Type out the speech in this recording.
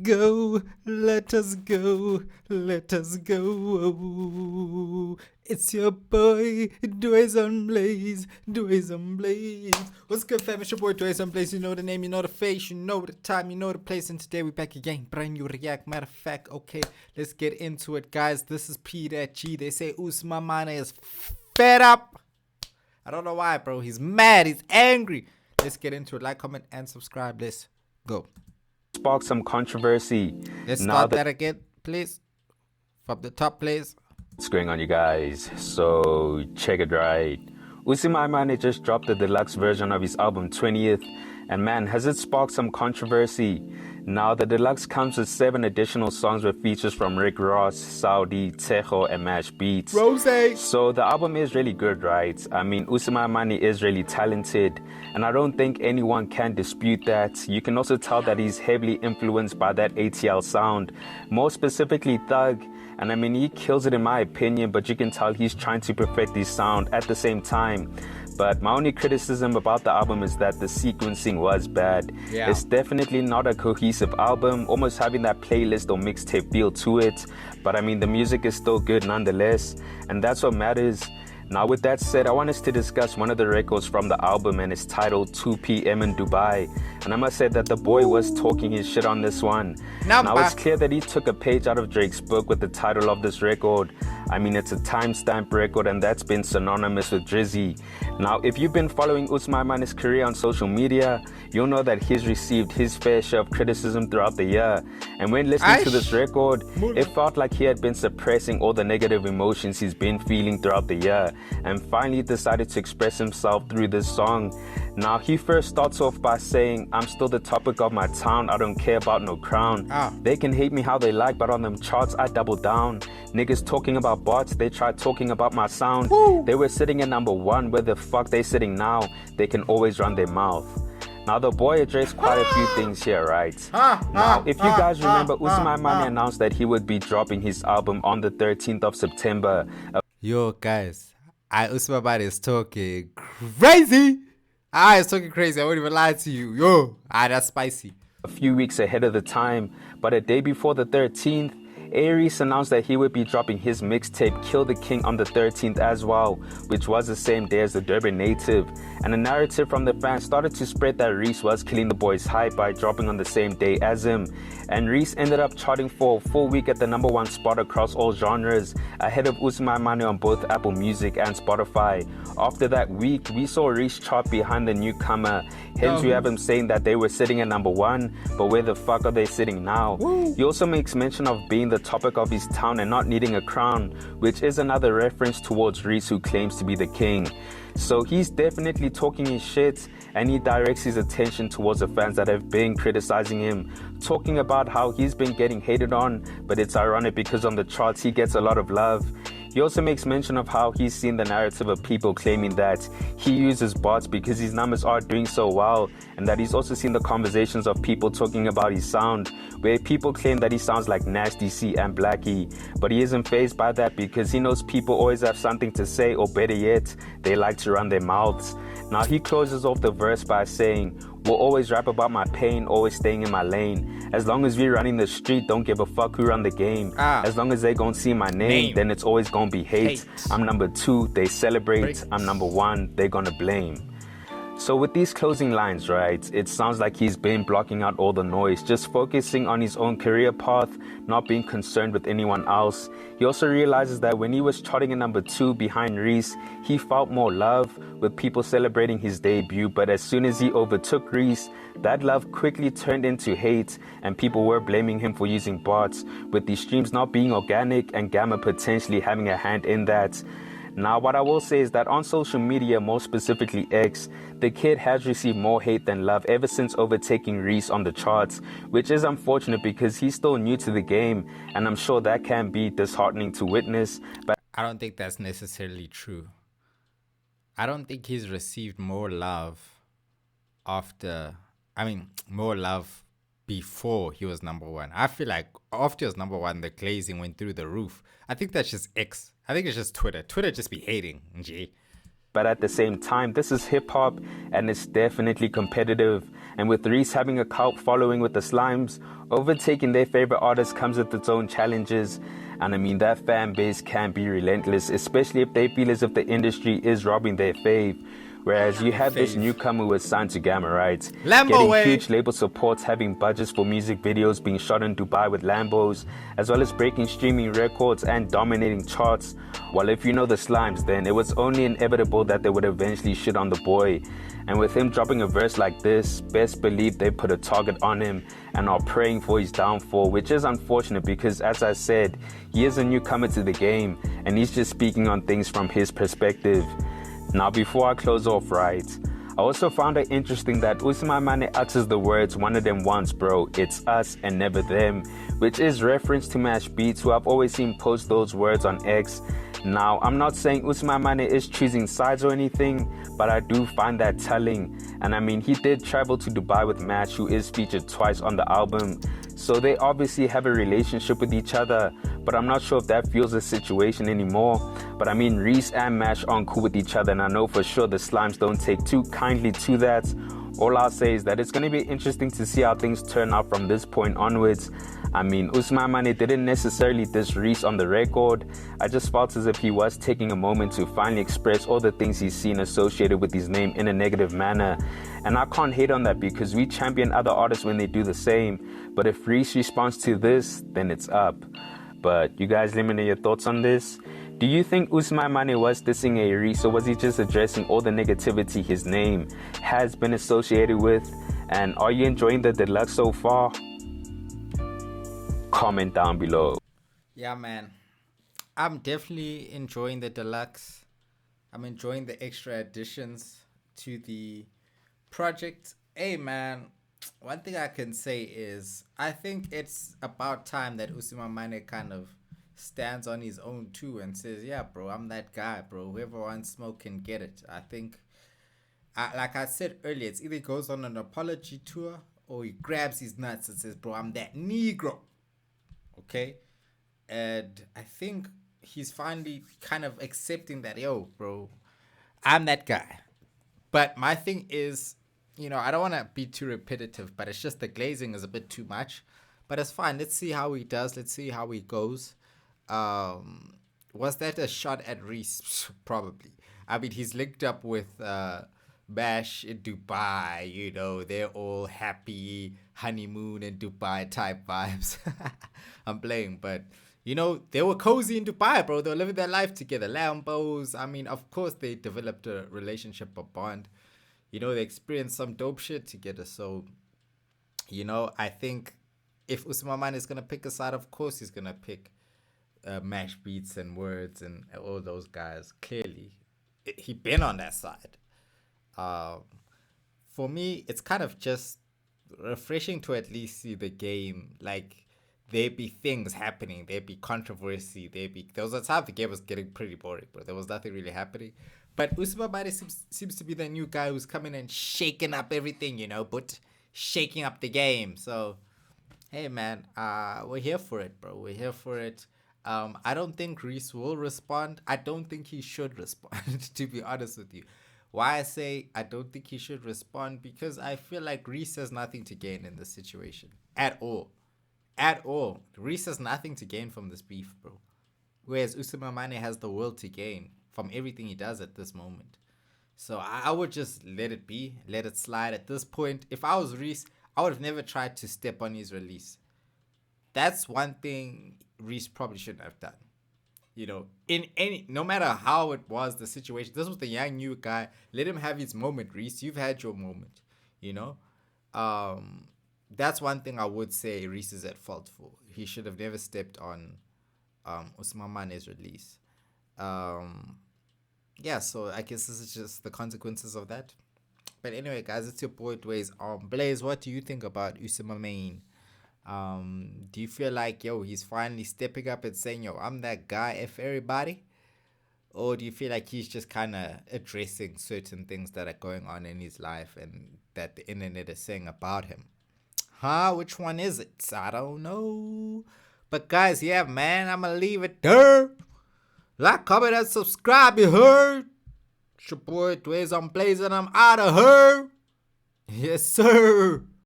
go, let us go, let us go. It's your boy, Dways on Blaze, Dways on Blaze. What's good, fam? It's your boy, Dways on Blaze. You know the name, you know the face, you know the time, you know the place. And today we're back again, brand new react. Matter of fact, okay, let's get into it, guys. This is P that G. They say Usimamane is fed up. I don't know why, bro. He's mad, he's angry. Let's get into it. Like, comment, and subscribe. Let's go. Sparked some controversy. Let's start that again, please. From the top, please. What's going on, you guys? So check it right. Usimamane just dropped the deluxe version of his album 20th, and man, has it sparked some controversy. Now the deluxe comes with 7 additional songs with features from Rick Ross, Saudi, Tejo, and Mash Beats. Rose. So the album is really good, right? I mean, Usimamane is really talented, and I don't think anyone can dispute that. You can also tell that he's heavily influenced by that ATL sound, more specifically Thug. And I mean, he kills it in my opinion, but you can tell he's trying to perfect his sound at the same time. But my only criticism about the album is that the sequencing was bad. Yeah. It's definitely not a cohesive album, almost having that playlist or mixtape feel to it. But I mean, the music is still good nonetheless, and that's what matters. Now with that said, I want us to discuss one of the records from the album, and it's titled 2 p.m. in Dubai. And I must say that the boy was talking his shit on this one. Now it's clear that he took a page out of Drake's book with the title of this record. I mean, it's a timestamp record, and that's been synonymous with Drizzy. Now, if you've been following Usimamane's career on social media, you'll know that he's received his fair share of criticism throughout the year. And when listening to this record, it felt like he had been suppressing all the negative emotions he's been feeling throughout the year, and finally decided to express himself through this song. Now, he first starts off by saying, "I'm still the topic of my town, I don't care about no crown. They can hate me how they like, but on them charts I double down. Niggas talking about bots, they tried talking about my sound. They were sitting at #1, where the fuck they sitting now? They can always run their mouth." Now the boy addressed quite a few things here, right? Now, if you guys remember, Usimamane announced that he would be dropping his album on the 13th of September. Yo, guys, Usimamane is talking crazy. He's talking crazy. I won't even lie to you. Yo, that's spicy. A few weeks ahead of the time, but a day before the 13th, A-REECE announced that he would be dropping his mixtape Kill the King on the 13th as well, which was the same day as the Durban native. And a narrative from the fans started to spread that REECE was killing the boy's hype by dropping on the same day as him. And REECE ended up charting for a full week at the #1 spot across all genres, ahead of Usimamane on both Apple Music and Spotify. After that week, we saw REECE chart behind the newcomer. Hence, we have him saying that they were sitting at #1, but where the fuck are they sitting now? He also makes mention of being the topic of his town and not needing a crown, which is another reference towards REECE, who claims to be the king. So he's definitely talking his shit, and he directs his attention towards the fans that have been criticizing him, talking about how he's been getting hated on, but it's ironic because on the charts he gets a lot of love. He also makes mention of how he's seen the narrative of people claiming that he uses bots because his numbers are doing so well, and that he's also seen the conversations of people talking about his sound, where people claim that he sounds like Nasty C and Blackie, but he isn't fazed by that because he knows people always have something to say, or better yet, they like to run their mouths. Now he closes off the verse by saying, "We'll always rap about my pain, always staying in my lane. As long as we running the street, don't give a fuck who run the game. As long as they gon' see my name, then it's always gonna be hate. I'm #2, they celebrate. I'm #1, they gonna blame." So with these closing lines, right, it sounds like he's been blocking out all the noise, just focusing on his own career path, not being concerned with anyone else. He also realizes that when he was charting at #2 behind REECE, he felt more love, with people celebrating his debut, but as soon as he overtook REECE, that love quickly turned into hate, and people were blaming him for using bots, with the streams not being organic and Gamma potentially having a hand in that. Now, what I will say is that on social media, more specifically X, the kid has received more hate than love ever since overtaking REECE on the charts, which is unfortunate because he's still new to the game, and I'm sure that can be disheartening to witness. But I don't think that's necessarily true. I don't think he's received more love more love before he was #1. I feel like after he was #1, the glazing went through the roof. I think that's just X. I think it's just Twitter. Twitter just be hating, G. But at the same time, this is hip hop and it's definitely competitive. And with Reece having a cult following with the Slimes, overtaking their favorite artist comes with its own challenges. And I mean, that fan base can be relentless, especially if they feel as if the industry is robbing their fave. Whereas you have this newcomer who was signed to Gamma Rights, getting huge label supports, having budgets for music videos, being shot in Dubai with Lambos, as well as breaking streaming records and dominating charts. Well, if you know the Slimes, then it was only inevitable that they would eventually shit on the boy. And with him dropping a verse like this, best believe they put a target on him and are praying for his downfall, which is unfortunate because, as I said, he is a newcomer to the game and he's just speaking on things from his perspective. Now, before I close off, right, I also found it interesting that Usimamane utters the words "one of them once, bro, it's us and never them," which is reference to Mash Beats, who I've always seen post those words on X. Now, I'm not saying Usimamane is choosing sides or anything, but I do find that telling. And I mean, he did travel to Dubai with Mash, who is featured twice on the album. So they obviously have a relationship with each other, but I'm not sure if that fuels the situation anymore. But I mean, Reece and Mash aren't cool with each other, and I know for sure the Slimes don't take too kindly to that. All I'll say is that it's going to be interesting to see how things turn out from this point onwards. I mean, Usimamane didn't necessarily diss Reece on the record. I just felt as if he was taking a moment to finally express all the things he's seen associated with his name in a negative manner. And I can't hate on that because we champion other artists when they do the same. But if Reece responds to this, then it's up. But you guys let me know your thoughts on this. Do you think Usimamane was dissing A-REECE, or was he just addressing all the negativity his name has been associated with? And are you enjoying the deluxe so far? Comment down below. Yeah, man. I'm definitely enjoying the deluxe. I'm enjoying the extra additions to the project. Hey, man, one thing I can say is I think it's about time that Usimamane kind of stands on his own too and says, yeah, bro, I'm that guy, bro. Whoever wants smoke can get it. I think, like I said earlier, it's either he goes on an apology tour or he grabs his nuts and says, bro, I'm that Negro. Okay? And I think he's finally kind of accepting that, yo, bro, I'm that guy. But my thing is, you know, I don't want to be too repetitive, but it's just the glazing is a bit too much. But it's fine. Let's see how he does. Let's see how he goes. Was that a shot at Reece? Probably. I mean, he's linked up with Bash in Dubai. You know, they're all happy honeymoon in Dubai type vibes. I'm playing, but you know, they were cozy in Dubai, bro. They were living their life together. Lambos. I mean, of course, they developed a relationship, a bond. You know, they experienced some dope shit together. So, you know, I think if Usimamane is gonna pick a side, of course he's gonna pick Mash Beats and Words and all those guys. Clearly, he been on that side. For me, it's kind of just refreshing to at least see the game. Like, there be things happening, there be controversy, there was a time the game was getting pretty boring, but there was nothing really happening. But Usimamane seems to be the new guy who's coming and shaking up everything, you know, but shaking up the game. So, hey, man, we're here for it, bro. We're here for it. I don't think Reece will respond. I don't think he should respond, to be honest with you. Why I say I don't think he should respond? Because I feel like Reece has nothing to gain in this situation. At all. At all. Reece has nothing to gain from this beef, bro. Whereas Usimamane has the world to gain from everything he does at this moment. So I would just let it be. Let it slide at this point. If I was Reece, I would have never tried to step on his release. That's one thing Reece probably shouldn't have done. You know, no matter how it was, the situation, this was the young new guy. Let him have his moment, Reece. You've had your moment, you know. That's one thing I would say Reece is at fault for. He should have never stepped on Usimamane's release. Yeah, so I guess this is just the consequences of that. But anyway, guys, it's your boy Dways. Blaze, what do you think about Usimamane? Do you feel like, yo, he's finally stepping up and saying, yo, I'm that guy, F everybody? Or do you feel like he's just kind of addressing certain things that are going on in his life and that the internet is saying about him? Which one is it? I don't know. But guys, yeah, man, I'm going to leave it there. Like, comment, and subscribe, you heard? It's your boy Dways on Blaze and I'm out of her. Yes, sir.